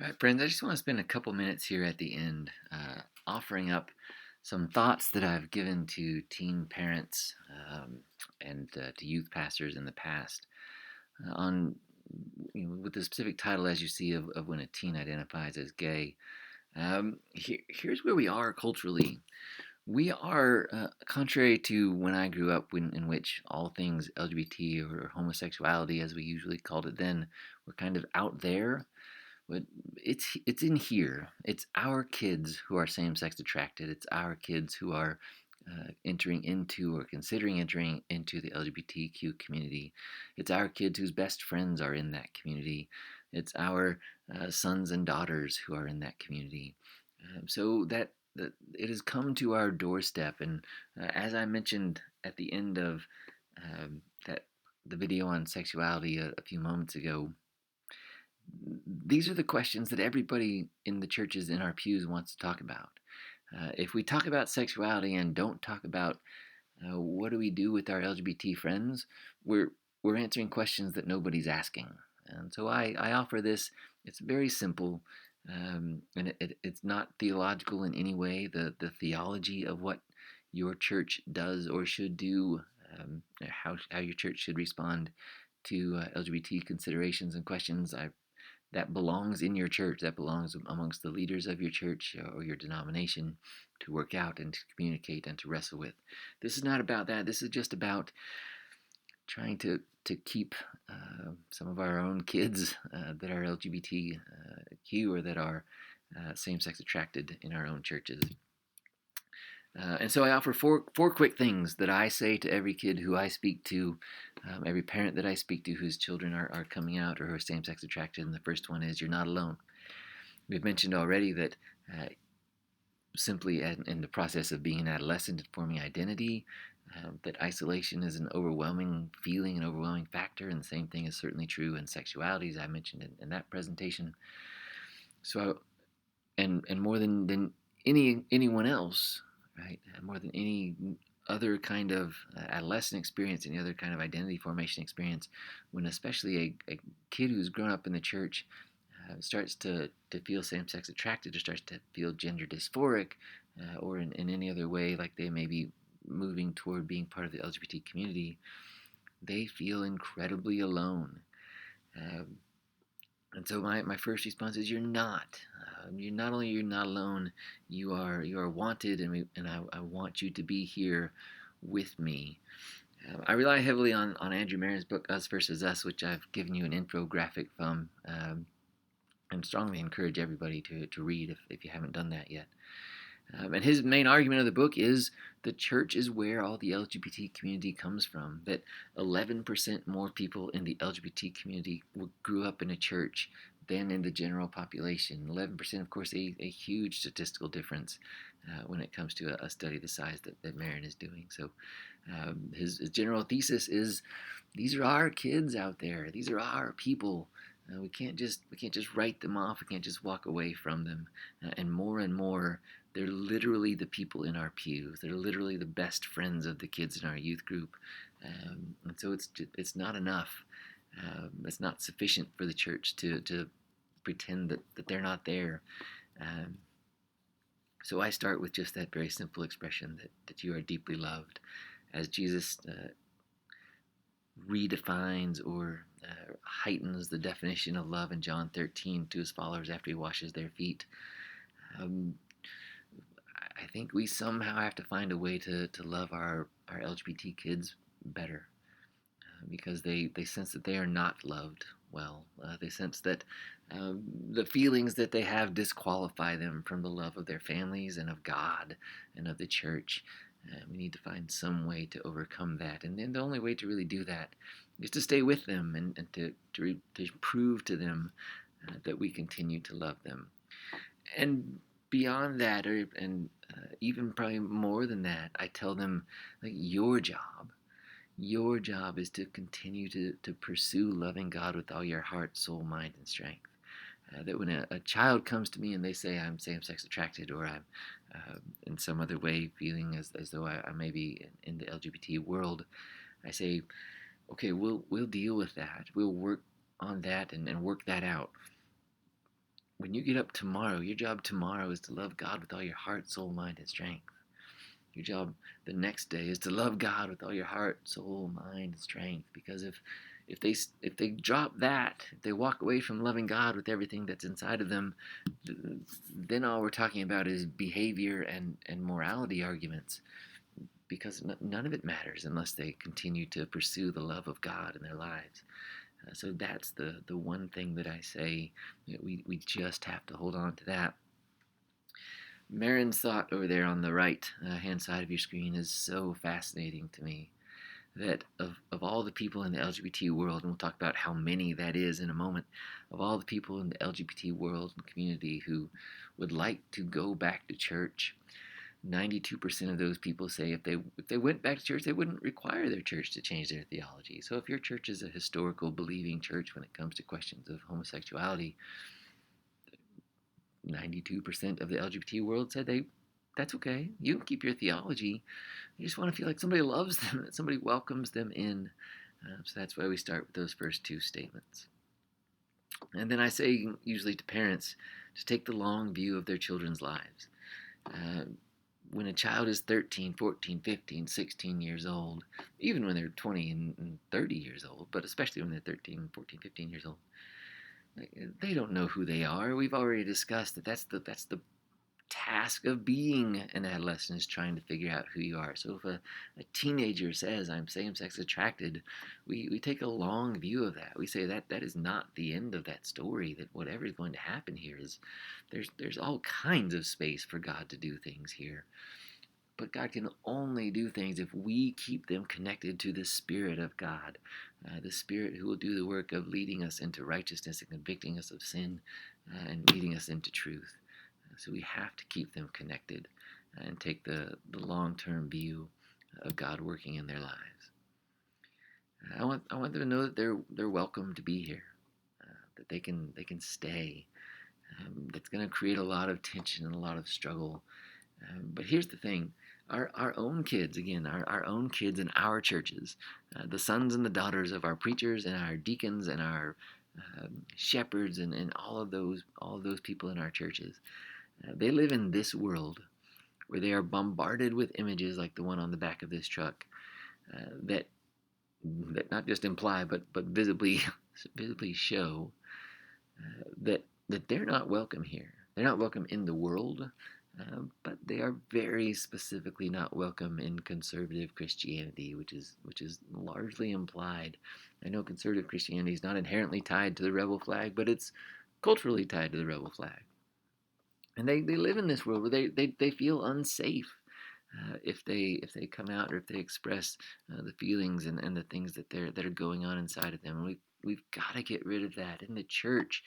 All right, friends, I just want to spend a couple minutes here at the end offering up some thoughts that I've given to teen parents and to youth pastors in the past on, with the specific title, as you see, of when a teen identifies as gay. Here's where we are culturally. We are, contrary to when I grew up, in which all things LGBT or homosexuality, as we usually called it then, were kind of out there. But it's in here. It's our kids who are same-sex attracted. It's our kids who are entering into or considering entering into the LGBTQ community. It's our kids whose best friends are in that community. It's our sons and daughters who are in that community. So that it has come to our doorstep, and as I mentioned at the end of that the video on sexuality a few moments ago, these are the questions that everybody in the churches in our pews wants to talk about. If we talk about sexuality and don't talk about what do we do with our LGBT friends, we're answering questions that nobody's asking. And so I offer this. It's very simple, and it's not theological in any way. The theology of what your church does or should do, how your church should respond to LGBT considerations and questions, that belongs in your church, that belongs amongst the leaders of your church or your denomination to work out and to communicate and to wrestle with. This is not about that. This is just about trying to keep some of our own kids that are LGBTQ or that are same-sex attracted in our own churches. And so I offer four quick things that I say to every kid who I speak to, every parent that I speak to whose children are coming out or who are same-sex attracted. And the first one is, you're not alone. We've mentioned already that simply in the process of being an adolescent and forming identity, that isolation is an overwhelming feeling, an overwhelming factor, and the same thing is certainly true in sexuality, as I mentioned in that presentation. So, and more than anyone else, right? More than any other kind of adolescent experience, any other kind of identity formation experience, when especially a kid who's grown up in the church starts to feel same-sex attracted or starts to feel gender dysphoric or in any other way like they may be moving toward being part of the LGBT community, they feel incredibly alone. Um, and so my first response is, you're not. You're not alone. You are wanted, and I want you to be here with me. I rely heavily on Andrew Marin's book Us versus Us, which I've given you an infographic from, and strongly encourage everybody to read if you haven't done that yet. And his main argument of the book is the church is where all the LGBT community comes from. That 11% more people in the LGBT community grew up in a church than in the general population. 11%, of course, a huge statistical difference when it comes to a study the size that Marin is doing. So his general thesis is, these are our kids out there. These are our people. We can't just write them off. We can't just walk away from them. And more, they're literally the people in our pews. They're literally the best friends of the kids in our youth group. And so it's not enough. It's not sufficient for the church to pretend that they're not there. Um, so I start with just that very simple expression that you are deeply loved. As Jesus redefines or heightens the definition of love in John 13 to his followers after he washes their feet. Um, I think we somehow have to find a way to love our LGBT kids better because they sense that they are not loved well. They sense that the feelings that they have disqualify them from the love of their families and of God and of the church. We need to find some way to overcome that. And then the only way to really do that is to stay with them and to prove to them that we continue to love them. And beyond that, and even probably more than that, I tell them, like, your job is to continue to pursue loving God with all your heart, soul, mind, and strength. That when a child comes to me and they say I'm same-sex attracted or I'm in some other way feeling as though I may be in the LGBT world, I say, okay, we'll deal with that. We'll work on that and work that out. when you get up tomorrow, your job tomorrow is to love God with all your heart, soul, mind, and strength. Your job the next day is to love God with all your heart, soul, mind, and strength. Because if they drop that, if they walk away from loving God with everything that's inside of them, then all we're talking about is behavior and morality arguments. Because none of it matters unless they continue to pursue the love of God in their lives. So that's the one thing that I say, that we just have to hold on to that. Marin's thought over there on the right hand side of your screen is so fascinating to me, that of all the people in the LGBT world, and we'll talk about how many that is in a moment, of all the people in the LGBT world and community who would like to go back to church, 92% of those people say if they went back to church, they wouldn't require their church to change their theology. So if your church is a historical believing church when it comes to questions of homosexuality, 92% of the LGBT world said that's okay. You can keep your theology. You just want to feel like somebody loves them, that somebody welcomes them in. So that's why we start with those first two statements. And then I say usually to parents to take the long view of their children's lives. Uh, when a child is 13, 14, 15, 16 years old, even when they're 20 and 30 years old, but especially when they're 13, 14, 15 years old, they don't know who they are. We've already discussed that that's the task of being an adolescent, is trying to figure out who you are. So if a teenager says, I'm same-sex attracted, we take a long view of that. We say that is not the end of that story, that whatever is going to happen here is there's all kinds of space for God to do things here. But God can only do things if we keep them connected to the Spirit of God, the Spirit who will do the work of leading us into righteousness and convicting us of sin and leading us into truth. So we have to keep them connected and take the long-term view of God working in their lives. I want them to know that they're welcome to be here, that they can stay. That's going to create a lot of tension and a lot of struggle. But here's the thing. Our own kids, again, our own kids in our churches, the sons and the daughters of our preachers and our deacons and our shepherds and all of those people in our churches, they live in this world where they are bombarded with images like the one on the back of this truck, that not just imply but visibly show that they're not welcome here. They're not welcome in the world, but they are very specifically not welcome in conservative Christianity, which is largely implied. I know conservative Christianity is not inherently tied to the rebel flag, but it's culturally tied to the rebel flag. And they live in this world where they feel unsafe if they come out, or if they express the feelings and the things that are going on inside of them. And we've got to get rid of that in the church.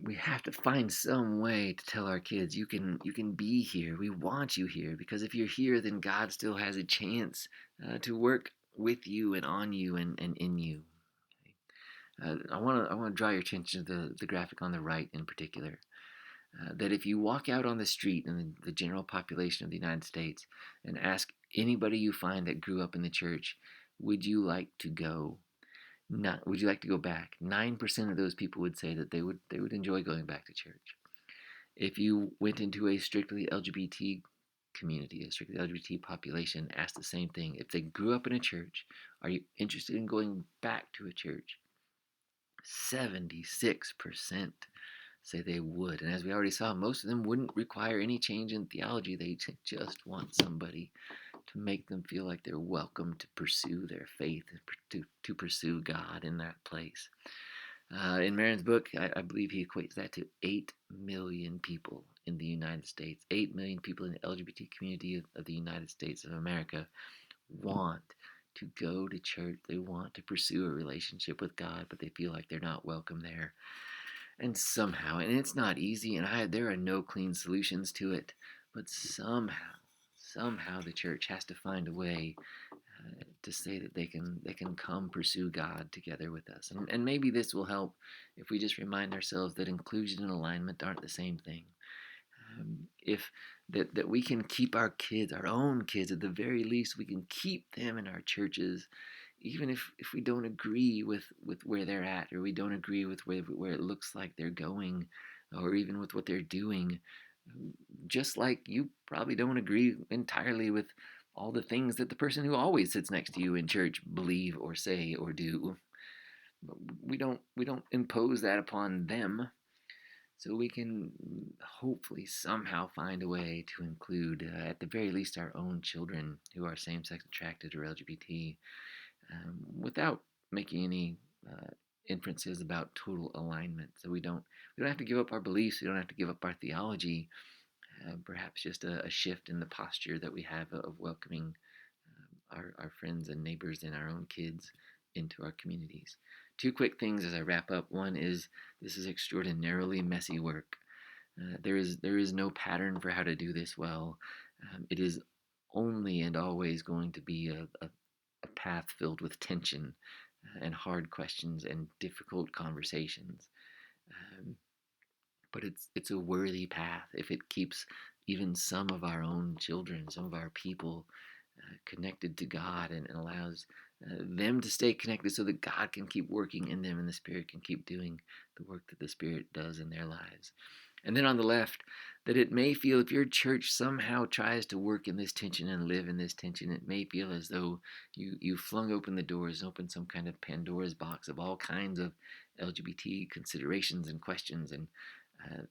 We have to find some way to tell our kids, you can be here. We want you here, because if you're here, then God still has a chance to work with you and on you and in you. I want to draw your attention to the graphic on the right in particular. That if you walk out on the street in the general population of the United States and ask anybody you find that grew up in the church, would you like to go? Would you like to go back? 9% of those people would say that they would enjoy going back to church. If you went into a strictly LGBT community, a strictly LGBT population, asked the same thing. If they grew up in a church, are you interested in going back to a church? 76% say they would. And as we already saw, most of them wouldn't require any change in theology. They just want somebody to make them feel like they're welcome to pursue their faith, to pursue God in that place. In Marin's book, I believe he equates that to 8 million people in the United States. 8 million people in the LGBT community of the United States of America want to go to church. They want to pursue a relationship with God, but they feel like they're not welcome there. And somehow, and it's not easy, and there are no clean solutions to it, but somehow the church has to find a way to say that they can come pursue God together with us. And maybe this will help if we just remind ourselves that inclusion and alignment aren't the same thing. If that we can keep our kids, our own kids, at the very least, we can keep them in our churches even if we don't agree with where they're at, or we don't agree with where it looks like they're going, or even with what they're doing, just like you probably don't agree entirely with all the things that the person who always sits next to you in church believe or say or do. We don't impose that upon them, so we can hopefully somehow find a way to include, at the very least, our own children who are same-sex attracted or LGBT, without making any inferences about total alignment. So we don't have to give up our beliefs. We don't have to give up our theology. Perhaps just a shift in the posture that we have of welcoming our friends and neighbors and our own kids into our communities. Two quick things as I wrap up. One is, this is extraordinarily messy work. There is no pattern for how to do this well. It is only and always going to be a path filled with tension and hard questions and difficult conversations. Um, but it's a worthy path if it keeps even some of our own children, some of our people, connected to God, and allows them to stay connected so that God can keep working in them and the Spirit can keep doing the work that the Spirit does in their lives. And then on the left, that it may feel, if your church somehow tries to work in this tension and live in this tension, it may feel as though you flung open the doors and opened some kind of Pandora's box of all kinds of LGBT considerations and questions and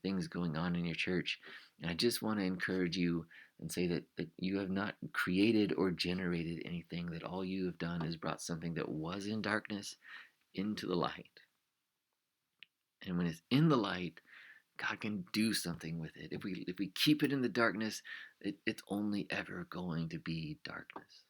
things going on in your church. And I just want to encourage you and say that you have not created or generated anything, that all you have done is brought something that was in darkness into the light. And when it's in the light, God can do something with it. If we keep it in the darkness, it's only ever going to be darkness.